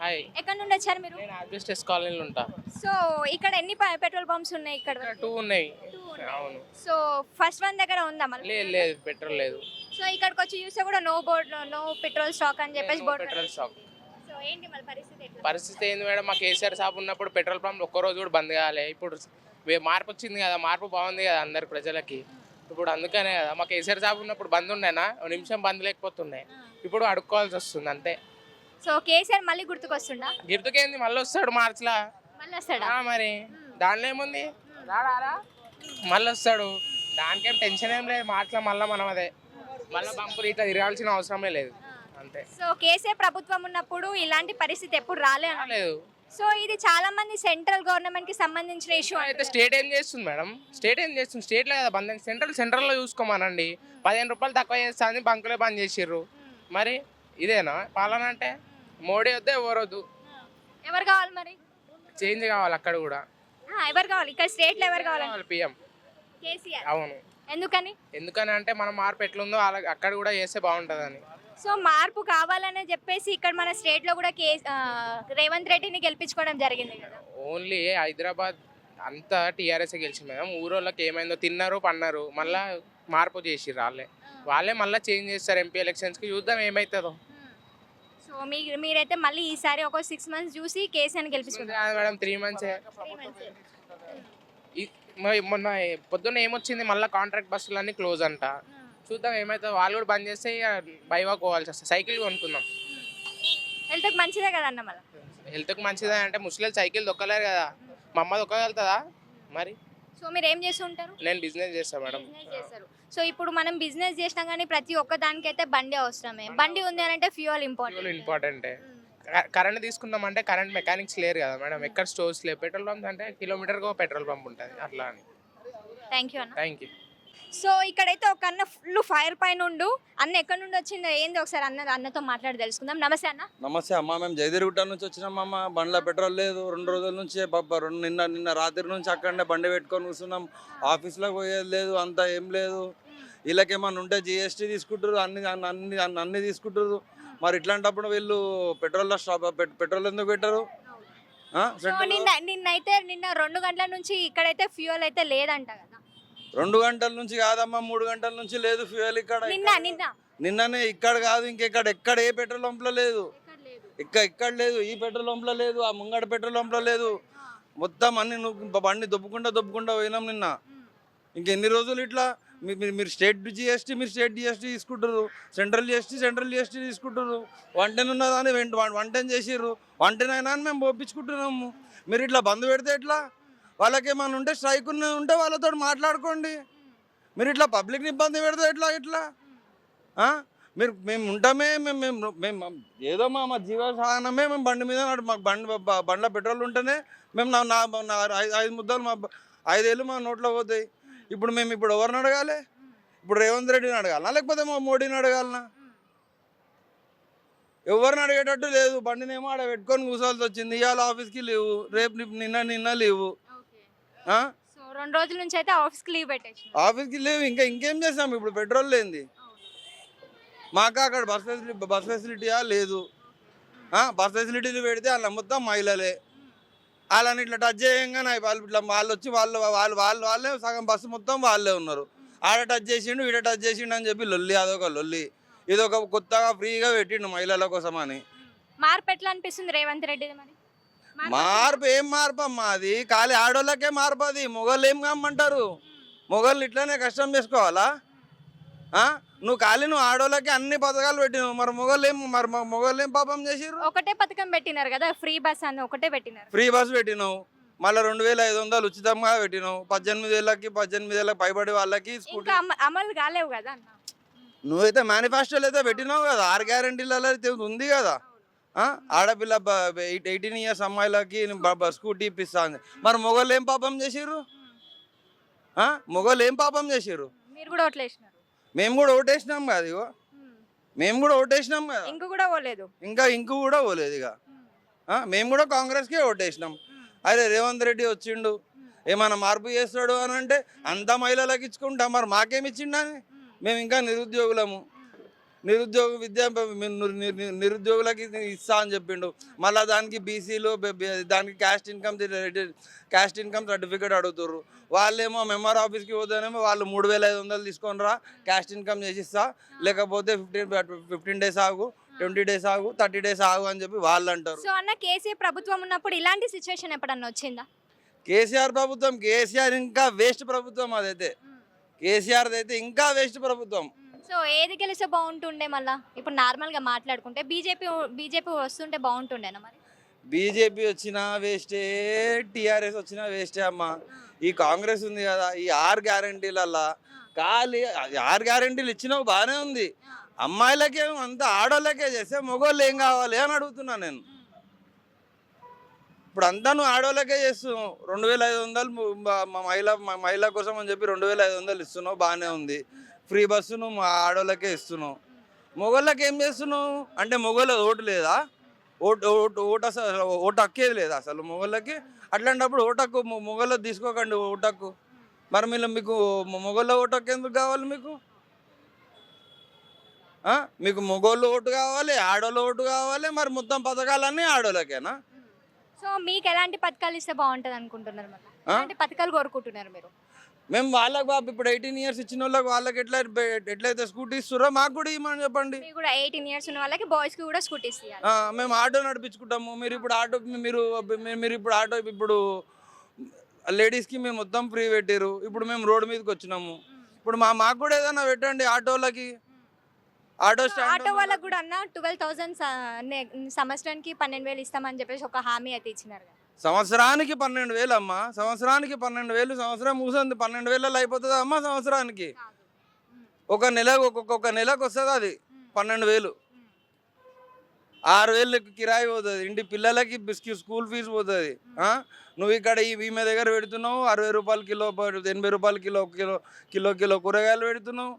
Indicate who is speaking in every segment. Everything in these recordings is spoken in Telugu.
Speaker 1: హాయ్.
Speaker 2: ఎక్కడి నుండి వచ్చారు మీరు?
Speaker 1: నేను ఆర్బిస్టెస్ కాలనీలో ఉంటా.
Speaker 2: సో ఇక్కడ ఎన్ని పెట్రోల్ పంప్స్ ఉన్నాయి ఇక్కడ
Speaker 1: ఇక్కడ
Speaker 2: వరకు?
Speaker 1: 2 ఉన్నాయి.
Speaker 2: Two ఉన్నాయి.
Speaker 1: అవును.
Speaker 2: సో ఫస్ట్ వన్ దగ్గర ఉందా మళ్ళీ?
Speaker 1: లేదు లేదు పెట్రోల్ లేదు.
Speaker 2: సో ఇక్కడికి వచ్చి చూస్తే కూడా no board, no petrol stock అని చెప్పేసి బోర్డు.
Speaker 1: Petrol stock.
Speaker 2: సో ఏంటి మళ్ళీ పరిస్థితి ఎట్లా?
Speaker 1: పరిస్థితి ఏంది మేడం, మా కేసీఆర్ సాబ్ ఉన్నప్పుడు పెట్రోల్ పంప్ ఒక్క రోజు కూడా బంద్ కాలే. ఇప్పుడు మార్పు వచ్చింది కదా, మార్పు బాగుంది కదా అందరి ప్రజలకి. ఇప్పుడు అందుకనే కదా మా కేసీఆర్ సాబ్ ఉన్నప్పుడు బంద్ ఉండేనా, ఒక నిమిషం బంద్ లేకపోతుండే. ఇప్పుడు అడుక్కోవాల్సి వస్తుంది అంతే.
Speaker 2: సో కేసీఆర్ మళ్ళీ గుర్తుకొస్తుండా?
Speaker 1: గిఫ్ట్కేంది మళ్ళీ వస్తాడు మార్చిలా.
Speaker 2: మళ్ళీ వస్తాడా?
Speaker 1: మరి దానిలో ఏముంది, రాడా మళ్ళీ వస్తాడు. దానికేం టెన్షన్ ఏం లేదు. మార్చిలో మళ్ళీ మనం అదే మళ్ళీ బంపులు ఇట్లా తిరగాల్సిన అవసరమే లేదు అంతే.
Speaker 2: సో కేసీఆర్ ప్రభుత్వం ఉన్నప్పుడు ఇలాంటి పరిస్థితి ఎప్పుడు రాలేదు.
Speaker 1: లేదు.
Speaker 2: సో ఇది చాలా మంది సెంట్రల్ గవర్నమెంట్ కి సంబంధించిన ఇష్యూ.
Speaker 1: అయితే స్టేట్ ఏం చేస్తుంది మేడం, స్టేట్ ఏం చేస్తుంది, స్టేట్లో కదా బంద్. సెంట్రల్లో చూసుకోమనండి. 15 రూపాయలు తక్కువ చేస్తుంది, బంకులే బంద్ చేసిర్రు. మరి ఇదేనా పాలన అంటే? మోడీ వద్దే ఎవరు వద్దు,
Speaker 2: ఎవరు కావాలి మరి?
Speaker 1: చేంజ్ కావాలి అక్కడ కూడా.
Speaker 2: ఎవరు కావాలి ఇక్కడ స్టేట్ లో? ఎవరు కావాలి?
Speaker 1: పిఎం
Speaker 2: కేసీఆర్.
Speaker 1: అవును.
Speaker 2: ఎందుకని?
Speaker 1: ఎందుకని అంటే మన మార్పు ఎట్లుందో అక్కడ కూడా చేస్తే బాగుంటుందని.
Speaker 2: సో మార్పు కావాలని చెప్పేసి ఇక్కడ మన స్టేట్ లో కూడా రేవంత్ రెడ్డిని గెలిపించుకోవడం జరిగింది కదా.
Speaker 1: ఓన్లీ హైదరాబాద్ అంతా టీఆర్ఎస్ గెలిచింది మేడం. ఊరోళ్ళకి ఏమైందో తిన్నారు పన్నారు, మళ్ళీ మార్పు చేసిర్రు. వాళ్ళే మళ్ళీ చేంజ్ చేస్తారు ఎంపీ ఎలక్షన్స్కి. చూద్దాం ఏమవుతుందో.
Speaker 2: సో మీరైతే మళ్ళీ ఈసారి ఒక 6 months చూసి కేసీఆర్ గెలిపించుకుంటారు
Speaker 1: మేడం. 3 months. మొన్న పొద్దున్న ఏమొచ్చింది, మళ్ళీ కాంట్రాక్ట్ బస్సులన్నీ క్లోజ్ అంట. చూద్దాం ఏమవుతుందో. వాళ్ళు కూడా బంద్ చేస్తే ఇక బైవాక్ పోవాల్సి వస్తుంది. సైకిల్ కొనుక్కుందాం.
Speaker 2: హెల్త్కి మంచిదే కదా అన్న. మళ్ళీ
Speaker 1: హెల్త్కి మంచిదే అంటే ముసలి సైకిల్ దొక్కలేరు కదా. మా అమ్మ దొక్కగలుగుతుందా మరి?
Speaker 2: సో మీరు ఏం చేస్తూ ఉంటారు?
Speaker 1: నేను బిజినెస్ చేస్తాను మేడం.
Speaker 2: చేస్తారు. సో ఇప్పుడు మనం బిజినెస్ చేసినా కానీ ప్రతి ఒక్క దానికైతే బండి అవసరమే. బండి ఉంది అని అంటే ఫ్యూయల్
Speaker 1: ఇంపార్టెంటే. కరెంట్ తీసుకుందాం అంటే కరెంట్ మెకానిక్స్ లేరు కదా మేడం. ఎక్కడ స్టోర్స్ లేవు. పెట్రోల్ పంప్స్ అంటే కిలోమీటర్కి ఒక పెట్రోల్ పంప్ ఉంటుంది అట్లా అని.
Speaker 2: థ్యాంక్ యూ అన్న.
Speaker 1: Thank you.
Speaker 2: సో ఇక్కడైతే ఒక అన్న ఫుల్ ఫైర్ పైన ఉండు. అన్న ఎక్కడి నుండి వచ్చిందో ఏంది ఒకసారి అన్నతో మాట్లాడి తెలుసుకుందాం. నమస్తే అన్న.
Speaker 3: నమస్తే అమ్మ. మేము జయదిరిగుట్ట నుంచి వచ్చినామమ్మ. బండ్లో పెట్రోల్ లేదు. 2 రోజుల నుంచి నిన్న రాత్రి నుంచి అక్కడనే బండి పెట్టుకొని కూర్చున్నాం. ఆఫీస్లోకి పోయేది లేదు, అంతా ఏం లేదు. వీళ్ళకేమన్నా ఉంటే జిఎస్టీ తీసుకుంటారు, అన్ని తీసుకుంటారు. మరి ఇట్లాంటప్పుడు వీళ్ళు పెట్రోల్ ఎందుకు పెట్టరు?
Speaker 2: నిన్న 2 గంటల నుంచి ఇక్కడైతే ఫ్యూయల్ అయితే లేదంట కదా.
Speaker 3: 2 గంటల నుంచి కాదమ్మా, 3 గంటల నుంచి లేదు ఫ్యూయల్ ఇక్కడ. నిన్ననే ఇక్కడ కాదు ఎక్కడ ఏ పెట్రోల్ పంప్లో లేదు. ఇక్కడ లేదు, ఈ పెట్రోల్ పంప్లో లేదు, ఆ ముంగడ పెట్రోల్ పంప్లో లేదు. మొత్తం అన్ని బండి దొబ్బుకుంటా పోయినాం నిన్న. ఇంకెన్ని రోజులు ఇట్లా? మీరు స్టేట్ జిఎస్టీ తీసుకుంటారు, సెంట్రల్ జిఎస్టీ తీసుకుంటారు. వంటెన్ ఉన్నదాన్ని వంటెన్ చేసిర్రు. వంటెనైనా అని మేము పంపించుకుంటున్నాము. మీరు ఇట్లా బంద్ పెడితే ఎట్లా? వాళ్ళకి ఏమైనా ఉంటే స్ట్రైక్ ఉంటే వాళ్ళతో మాట్లాడుకోండి. మీరు ఇట్లా పబ్లిక్ని ఇబ్బంది పెడితే ఎట్లా? మేము ఉంటామే, మేము ఏదో మా జీవసాధనమే. మేము బండి మీద మాకు బండ్ల పెట్రోల్ ఉంటేనే మేము 5 ముద్దలు 5 ఏళ్ళు మా నోట్లో పోతాయి. ఇప్పుడు ఎవరిని అడగాలి? ఇప్పుడు రేవంత్ రెడ్డిని అడగాలనా, లేకపోతే మా మోడీని అడగాలనా? ఎవరిని అడిగేటట్టు లేదు. బండినేమో ఆడ పెట్టుకొని కూర్చోవాల్సి వచ్చింది. ఇవాళ ఆఫీస్కి లీవు, రేపు నిన్న లీవు.
Speaker 2: 2 రోజుల నుంచి అయితే
Speaker 3: ఆఫీస్కి లీవ్. ఇంకేం చేస్తాం ఇప్పుడు? పెట్రోల్ లేనిది మాకు అక్కడ బస్ ఫెసిలిటీయా లేదు. బస్ ఫెసిలిటీలు పెడితే వాళ్ళ మొత్తం మహిళలే. వాళ్ళని ఇట్లా టచ్ చేయంగానే వాళ్ళు వచ్చి వాళ్ళే సగం బస్సు మొత్తం వాళ్ళే ఉన్నారు. ఆడ టచ్ చేసిండు, ఈడ టచ్ చేసిండు అని చెప్పి లొల్లి. అదొక లొల్లి. ఇదొక కొత్తగా ఫ్రీగా పెట్టిండు మహిళల కోసం అని.
Speaker 2: మార్పు ఎట్లా అనిపిస్తుంది రేవంత్ రెడ్డి?
Speaker 3: మార్పు ఏం మార్పు అమ్మా? అది ఖాళీ ఆడోళ్ళకే మార్పు. అది మొగోళ్ళు ఏం కమ్మంటారు? మొగోళ్ళు ఇట్లానే కష్టం చేసుకోవాలా? నువ్వు ఆడోళ్ళకి అన్ని పథకాలు పెట్టినావు. మరి మొగోళ్ళు ఏం పాపం చేసిర్రు?
Speaker 2: ఒకటే పథకం పెట్టినారు కదా, ఫ్రీ బస్ అని ఒకటే పెట్టినారు.
Speaker 3: ఫ్రీ బస్ పెట్టినావు, మళ్ళీ 2500 ఉచితంగా పెట్టినావు. 18 ఏళ్ళకి పైబడి వాళ్ళకి
Speaker 2: అమలు కాలేవు కదా.
Speaker 3: నువ్వైతే మేనిఫెస్టోలు అయితే పెట్టినావు కదా, 6 గ్యారెంటీలలో ఉంది కదా. ఆడపిల్ల 18 years అమ్మాయిలకి స్కూటీ ఇప్పిస్తా. మరి మొగోళ్ళు ఏం పాపం చేసిర్రు?
Speaker 2: మీరు కూడా ఓట్లేసినారు.
Speaker 3: మేము కూడా ఓటేసినాం కదా. ఇగో మేము కూడా ఓటేసినాం కదా.
Speaker 2: ఇంకు కూడా పోలేదు.
Speaker 3: ఇంకు కూడా పోలేదు. ఇక మేము కూడా కాంగ్రెస్కే ఓటేసినాం. అరే రేవంత్ రెడ్డి వచ్చిండు, ఏమైనా మార్పు చేస్తాడు అని అంటే అంత మహిళలకు ఇచ్చుకుంటా. మరి మాకేమి ఇచ్చిండని? మేము ఇంకా నిరుద్యోగులము. నిరుద్యోగ విద్య నిరుద్యోగులకి ఇస్తా అని చెప్పిండు. మళ్ళీ దానికి బీసీలు దానికి క్యాస్ట్ ఇన్కమ్ సర్టిఫికేట్ అడుగుతారు. వాళ్ళేమో మెంబర్ ఆఫీస్కి పోతేనేమో వాళ్ళు 3,500 తీసుకొని రా క్యాస్ట్ ఇన్కమ్ చేసిస్తా, లేకపోతే 15 డేస్ ఆగు, 20 డేస్ ఆగు, 30 డేస్ ఆగు అని చెప్పి వాళ్ళు అంటారు.
Speaker 2: సో అన్న కేసీఆర్ ప్రభుత్వం ఉన్నప్పుడు ఇలాంటి సిచ్యువేషన్ ఎప్పుడన్నా వచ్చిందా?
Speaker 3: కేసీఆర్ ప్రభుత్వం, కేసీఆర్ ఇంకా వేస్ట్ ప్రభుత్వం అదైతే. కేసీఆర్ అయితే ఇంకా వేస్ట్ ప్రభుత్వం.
Speaker 2: సో ఏది గెలిస్తే బాగుంటుండే? మళ్ళీ ఇప్పుడు నార్మల్గా మాట్లాడుకుంటే బీజేపీ వస్తుంటే బాగుంటుండేనా మరి?
Speaker 3: బీజేపీ వచ్చినా వేస్టే, టీఆర్ఎస్ వచ్చినా వేస్టే అమ్మ. ఈ కాంగ్రెస్ ఉంది కదా, ఈ 6 గ్యారంటీలల్లా ఖాళీ 6 గ్యారంటీలు ఇచ్చినావు బాగానే ఉంది. అమ్మాయిలకే అంతా ఆడోళ్ళకే చేస్తే మగవాళ్ళు ఏం కావాలి అని అడుగుతున్నా నేను. ఇప్పుడు అంతా నువ్వు ఆడోళ్ళకే చేస్తున్నావు. 2,500 మహిళ కోసం అని చెప్పి 2,500 ఇస్తున్నావు, బాగానే ఉంది. ఫ్రీ బస్సు నువ్వు ఆడోళ్ళకే ఇస్తున్నావు. మొగోళ్ళకి ఏం చేస్తున్నావు అంటే మొగోళ్ళ ఓటు లేదా? ఓటు అసలు ఓటు హక్కేది లేదా అసలు మొగోళ్ళకి? అట్లాంటప్పుడు ఓటు హక్కు మొగోళ్ళ తీసుకోకండి ఓటు హక్కు. మరి మీకు మొగోళ్ళ ఓటు హక్కు ఎందుకు కావాలి? మీకు మొగోళ్ళు ఓటు కావాలి, ఆడోళ్ళ ఓటు కావాలి, మరి మొత్తం పథకాలన్నీ ఆడోళ్ళకేనా?
Speaker 2: సో మీకు ఎలాంటి పథకాలు ఇస్తే బాగుంటుంది అనుకుంటున్నారు? మళ్ళీ ఎలాంటి పథకాలు కోరుకుంటున్నారు మీరు?
Speaker 3: మేము వాళ్ళకి బాబు ఇప్పుడు 18 ఇయర్స్ ఇచ్చిన వాళ్ళకి వాళ్ళకి ఎట్లయితే స్కూటీ ఇస్తుర్రో మాకు కూడా ఇవ్వమని చెప్పండి.
Speaker 2: మీకు కూడా 18 ఇయర్స్ ఉన్న వాళ్ళకి బాయ్స్ కి కూడా స్కూటీస్ ఇవ్వాలి.
Speaker 3: మేము ఆటో నడిపించుకుంటాము. మీరు ఇప్పుడు ఆటో ఇప్పుడు లేడీస్కి మేము మొత్తం ఫ్రీ పెట్టారు. ఇప్పుడు మేము రోడ్డు మీదకి వచ్చినాము. ఇప్పుడు మాకు కూడా ఏదైనా పెట్టండి ఆటోలకి.
Speaker 2: ఆటో వాళ్ళకి కూడా అన్న 12,000 సంవత్సరానికి 12,000 ఇస్తామని చెప్పేసి ఒక హామీ అయితే ఇచ్చినారు కదా.
Speaker 3: సంవత్సరానికి 12,000 అమ్మ. సంవత్సరానికి 12,000. సంవత్సరం మూసింది 12,000 అయిపోతుందా అమ్మ సంవత్సరానికి? ఒక నెలకు వస్తుంది అది 12,000. 6,000 కిరాయి పోతుంది. ఇంటి పిల్లలకి స్కూల్ ఫీజు పోతుంది. నువ్వు ఇక్కడ ఈమె దగ్గర పెడుతున్నావు 60 రూపాయలు కిలో, 80 రూపాయలు కిలో కూరగాయలు పెడుతున్నావు,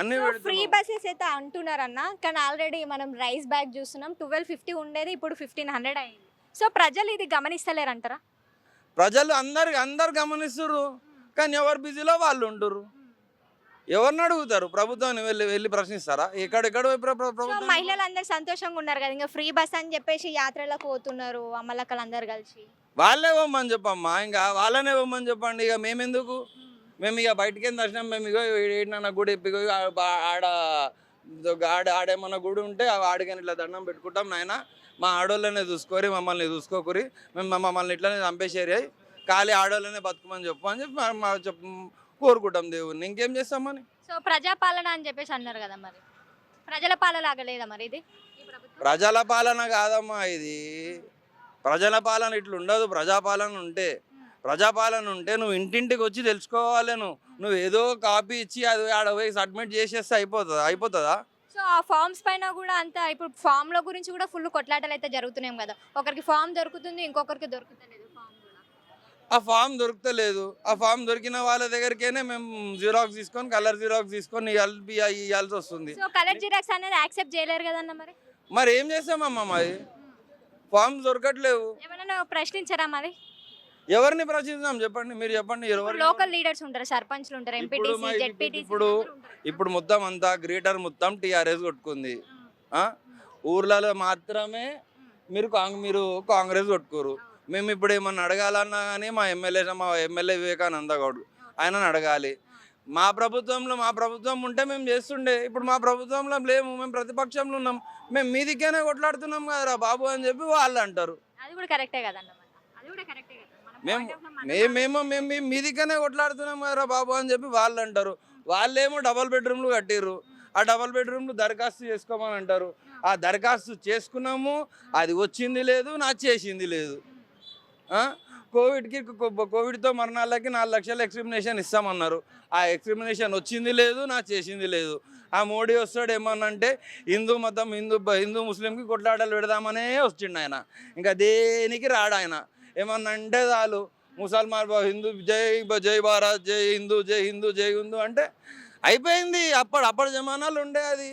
Speaker 3: అన్ని
Speaker 2: ఫ్రీ బస్సెస్ అయితే అంటున్నారన్న. కానీ ఆల్రెడీ మనం రైస్ బ్యాగ్ చూస్తున్నాం 1250 ఉండేది, ఇప్పుడు 1,500 అయింది. సో ప్రజలు ఇది గమనిస్తలేరంటారా?
Speaker 3: ప్రజలు అందరు గమనిస్తున్నారు, కానీ ఎవరు బిజీలో వాళ్ళు ఉంటారు. ఎవరిని అడుగుతారు? ప్రభుత్వాన్ని వెళ్ళి ప్రశ్నిస్తారా? ఎక్కడెక్కడ
Speaker 2: మహిళలు అందరు సంతోషంగా ఉన్నారు కదా, ఇంకా ఫ్రీ బస్ అని చెప్పేసి యాత్రలకు పోతున్నారు అమ్మలక్కలు అందరు కలిసి.
Speaker 3: వాళ్ళే ఇవ్వమని చెప్పమ్మా, ఇంకా వాళ్ళనే ఇవ్వమని చెప్పండి. ఇక మేమెందుకు? మేము ఇక బయటకి ఏం దర్శనం, మేము ఇక ఏడన్నా గుడి ఆడేమన్నా గుడి ఉంటే ఆడికని ఇట్లా దండం పెట్టుకుంటాం. నాయన మా ఆడోళ్ళనే చూసుకోరి, మమ్మల్ని చూసుకోకూరి, మమ్మల్ని ఇట్లనే చంపేసేరి, ఖాళీ ఆడోళ్ళనే బతుకమని చెప్పు అని చెప్పి కోరుకుంటాం దేవుణ్ణి. ఇంకేం చేస్తామని.
Speaker 2: సో ప్రజాపాలన అని చెప్పేసి అన్నారు కదా, మరి ప్రజల పాలన లాగలేదా మరి ఇది?
Speaker 3: ప్రజల పాలన కాదమ్మా ఇది. ప్రజల పాలన ఇట్లా ఉండదు. ప్రజాపాలన ఉంటే నువ్వు ఇంటింటికి వచ్చి తెలుసుకోవాలి. నువ్వు ఏదో కాపీ ఇచ్చి అది ఆడ పోయి సబ్మిట్ చేసేస్తే అయిపోతుందా?
Speaker 2: సో ఆ ఫామ్స్ పైన కూడా అంతా ఇప్పుడు ఫామ్ల గురించి కూడా ఫుల్ కొట్లాటలు అయితే జరుగుతున్నాయి కదా. ఒకరికి ఫామ్ దొరుకుతుంది, ఇంకొకరికి దొరుకుతలేదు ఫామ్ కూడా.
Speaker 3: ఆ ఫామ్ దొరుకుతలేదు. ఆ ఫామ్ దొరికిన వాళ్ళ దగ్గరికేనే మేము జిరాక్స్ తీసుకొని, కలర్ జిరాక్స్ తీసుకొని ఇవ్వాల్సి వస్తుంది.
Speaker 2: సో కలర్ జిరాక్స్ అనేది యాక్సెప్ట్ చేయలేరు కదన్న.
Speaker 3: మరి ఏం చేస్తామమ్మా? మరి ఫామ్స్ దొరకట్లేవు.
Speaker 2: ఏమైనా ప్రశ్నించారా మరి?
Speaker 3: ఎవరిని ప్రశ్నించాం చెప్పండి, మీరు చెప్పండి.
Speaker 2: లోకల్ లీడర్స్ ఉంటారు, సర్పంచ్లు ఉంటారు, ఎంపీటీసీ, జెడ్పీటీసీ.
Speaker 3: ఇప్పుడు మొత్తం అంతా గ్రేటర్ మొత్తం టీఆర్ఎస్ కొట్టుకుంది. ఊర్లలో మాత్రమే మీరు కాంగ్రెస్ కొట్టుకోరు. మేము ఇప్పుడు ఏమన్నా అడగాలన్నా కానీ మా ఎమ్మెల్యే వివేకానంద గౌడ్ ఆయనను అడగాలి. మా ప్రభుత్వం ఉంటే మేము చేస్తుండే. ఇప్పుడు మా ప్రభుత్వంలో లేము, మేము ప్రతిపక్షంలో ఉన్నాం. మేము మీ దిగ్గనే కొట్లాడుతున్నాం కదరా బాబు అని చెప్పి వాళ్ళు అంటారు.
Speaker 2: అది కూడా కరెక్టే కదన్న.
Speaker 3: మేము మీ దిగ్గనే కొట్లాడుతున్నాం కదరా బాబు అని చెప్పి వాళ్ళు అంటారు. వాళ్ళేమో డబల్ బెడ్రూమ్లు కట్టిర్రు. ఆ డబల్ బెడ్రూమ్లు దరఖాస్తు చేసుకోమని అంటారు. ఆ దరఖాస్తు చేసుకున్నాము, అది వచ్చింది లేదు, నా చేసింది లేదు. కోవిడ్తో మరణాలకి 4 లక్షల ఎక్స్ట్రిమినేషన్ ఇస్తామన్నారు. ఆ ఎక్స్ట్రిమినేషన్ వచ్చింది లేదు, నా చేసింది లేదు. ఆ మోడీ వస్తాడు ఏమన్నంటే హిందూ ముస్లింకి కొట్లాటలు పెడదామనే వచ్చిండు ఆయన. ఇంకా దేనికి రాడు ఆయన. ఏమన్నా అంటే చాలు ముసల్మాన్ హిందూ జై భారత్, జై హిందూ అంటే అయిపోయింది. అప్పటి జమానాలు ఉండే అది.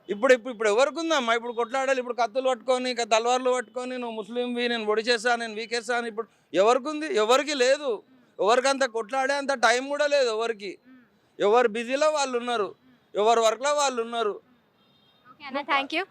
Speaker 3: ఇప్పుడు ఎవరికి ఉందమ్మా ఇప్పుడు కొట్లాడాలి? ఇప్పుడు కత్తులు పట్టుకొని, తలవార్లు పట్టుకొని, నువ్వు ముస్లింవి, నేను పొడి చేస్తా, నేను వీకేస్తాను. ఇప్పుడు ఎవరికి ఉంది? ఎవరికి లేదు. ఎవరికంత కొట్లాడే అంత టైం కూడా లేదు ఎవరికి. ఎవరు బిజీలో వాళ్ళు ఉన్నారు, ఎవరు వర్క్లో వాళ్ళు ఉన్నారు.
Speaker 2: అన్న థ్యాంక్ యూ